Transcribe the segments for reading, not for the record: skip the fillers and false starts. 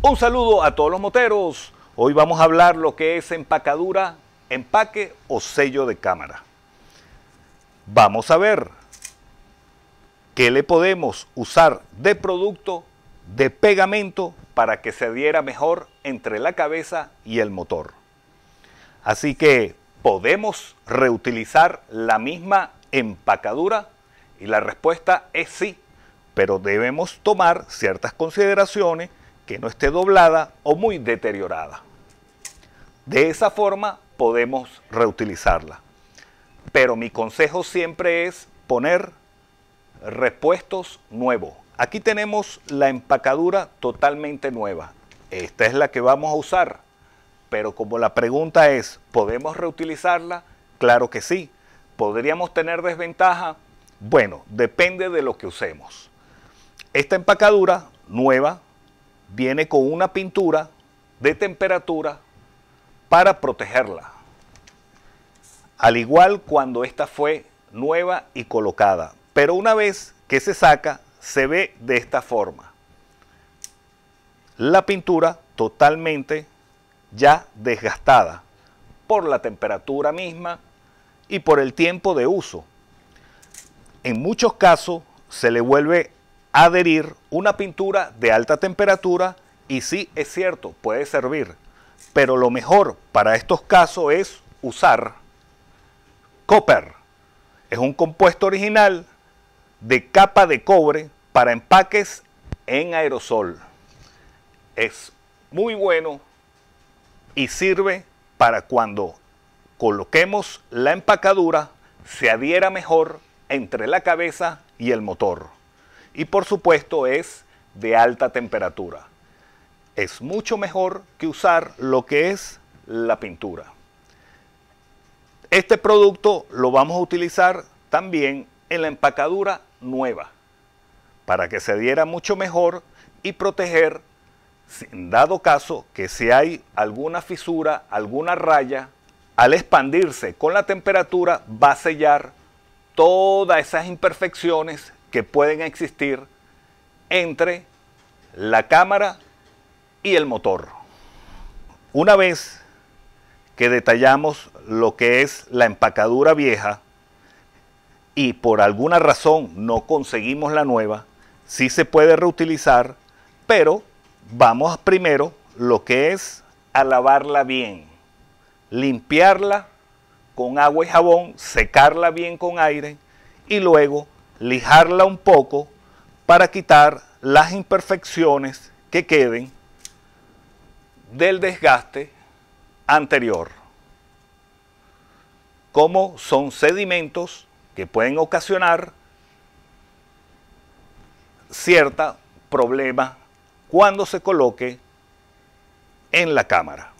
Un saludo a todos los moteros. Hoy vamos a hablar lo que es empacadura, empaque o sello de cámara. Vamos a ver qué le podemos usar de producto, de pegamento, para que se adhiera mejor entre la cabeza y el motor. Así que, ¿podemos reutilizar la misma empacadura? Y la respuesta es sí, pero debemos tomar ciertas consideraciones, que no esté doblada o muy deteriorada. De esa forma podemos reutilizarla. Pero mi consejo siempre es poner repuestos nuevos. Aquí tenemos la empacadura totalmente nueva. Esta es la que vamos a usar. Pero como la pregunta es, ¿podemos reutilizarla? Claro que sí. ¿Podríamos tener desventaja? Bueno, depende de lo que usemos. Esta empacadura nueva viene con una pintura de temperatura para protegerla. Al igual cuando esta fue nueva y colocada. Pero una vez que se saca, se ve de esta forma. La pintura totalmente ya desgastada por la temperatura misma y por el tiempo de uso. En muchos casos se le vuelve a adherir una pintura de alta temperatura y sí, es cierto, puede servir. Pero lo mejor para estos casos es usar copper. Es un compuesto original de capa de cobre para empaques en aerosol. Es muy bueno y sirve para cuando coloquemos la empacadura se adhiera mejor entre la cabeza y el motor. Y por supuesto es de alta temperatura. Es mucho mejor que usar lo que es la pintura. Este producto lo vamos a utilizar también en la empacadura nueva para que se adhiera mucho mejor y proteger, en dado caso que si hay alguna fisura, alguna raya, al expandirse con la temperatura va a sellar todas esas imperfecciones que pueden existir entre la cámara y el motor. Una vez que detallamos lo que es la empacadura vieja y por alguna razón no conseguimos la nueva, sí se puede reutilizar, pero vamos primero lo que es a lavarla bien, limpiarla con agua y jabón, secarla bien con aire y luego lijarla un poco para quitar las imperfecciones que queden del desgaste anterior, como son sedimentos que pueden ocasionar cierto problema cuando se coloque en la cámara.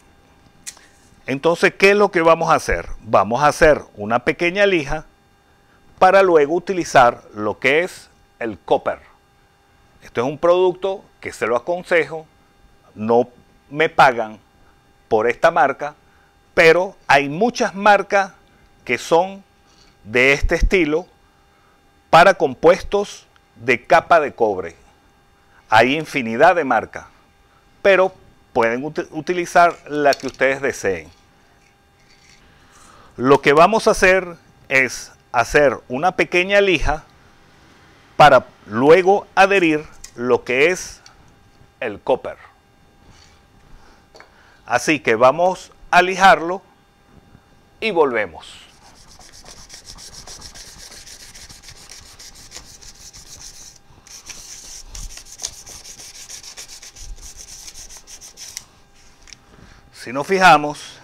Entonces, ¿qué es lo que vamos a hacer? Vamos a hacer una pequeña lija para luego utilizar lo que es el copper. Esto es un producto que se lo aconsejo, no me pagan por esta marca, pero hay muchas marcas que son de este estilo para compuestos de capa de cobre. Hay infinidad de marcas, pero pueden utilizar la que ustedes deseen. Lo que vamos a hacer es hacer una pequeña lija para luego adherir lo que es el copper. Así que vamos a lijarlo y volvemos. Si nos fijamos,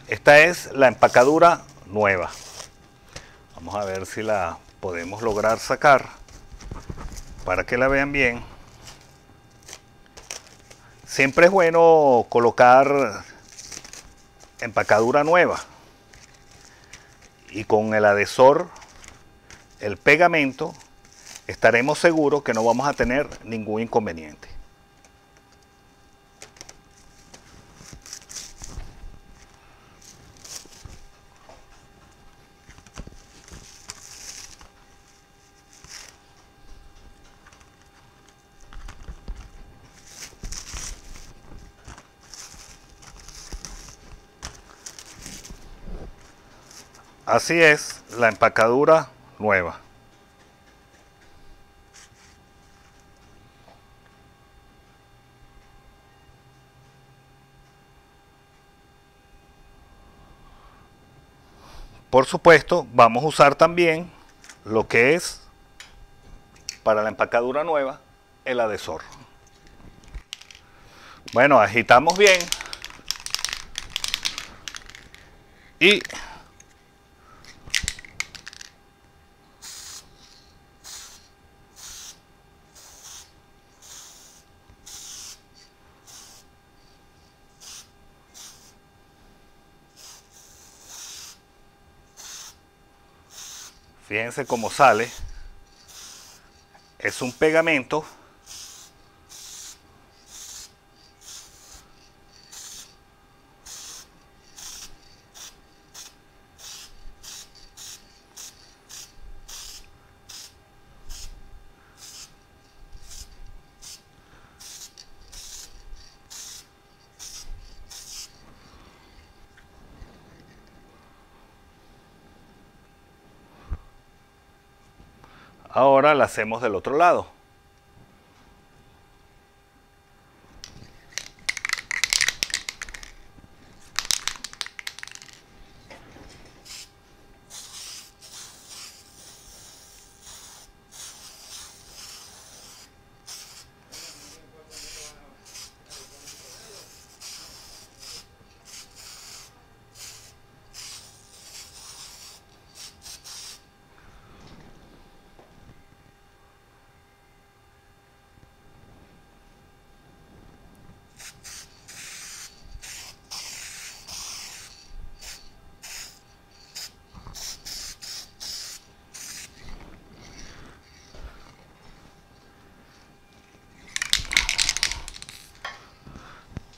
esta es la empacadura nueva. Vamos a ver si la podemos lograr sacar para que la vean bien. Siempre es bueno colocar empacadura nueva y con el adhesor, el pegamento, estaremos seguros que no vamos a tener ningún inconveniente. Así es la empacadura nueva. Por supuesto, vamos a usar también lo que es, para la empacadura nueva, el adhesor. Bueno, agitamos bien y fíjense cómo sale. Es un pegamento Ahora la hacemos del otro lado.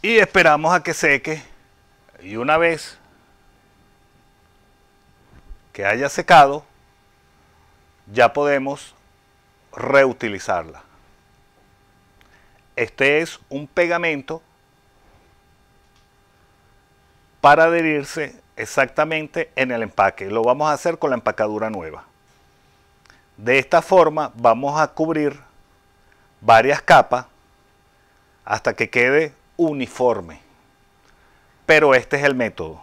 Y esperamos a que seque, y una vez que haya secado, ya podemos reutilizarla. Este es un pegamento para adherirse exactamente en el empaque. Lo vamos a hacer con la empacadura nueva. De esta forma vamos a cubrir varias capas hasta que quede uniforme, pero este es el método.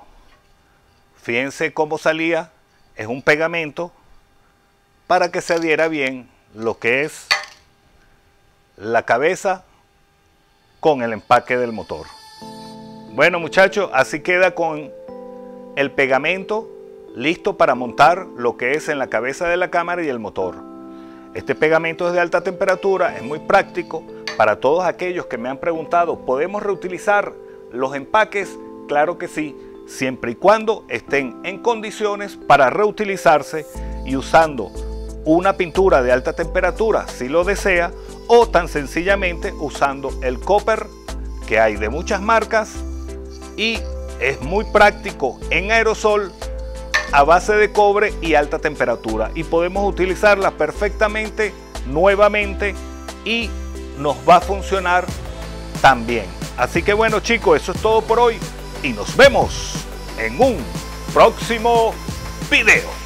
Fíjense cómo salía. Es un pegamento para que se adhiera bien lo que es la cabeza con el empaque del motor. Bueno, muchachos, así queda con el pegamento listo para montar lo que es en la cabeza de la cámara y el motor. Este pegamento es de alta temperatura, es muy práctico. Para todos aquellos que me han preguntado, ¿podemos reutilizar los empaques? Claro que sí, siempre y cuando estén en condiciones para reutilizarse y usando una pintura de alta temperatura si lo desea, o tan sencillamente usando el copper, que hay de muchas marcas y es muy práctico en aerosol, a base de cobre y alta temperatura, y podemos utilizarla perfectamente nuevamente y nos va a funcionar también. Así que bueno, chicos, eso es todo por hoy y nos vemos en un próximo video.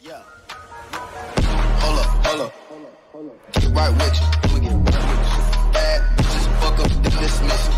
Yeah. Hold up. Get right with you. I'ma get right with you. Bad bitches, fuck up the dismiss.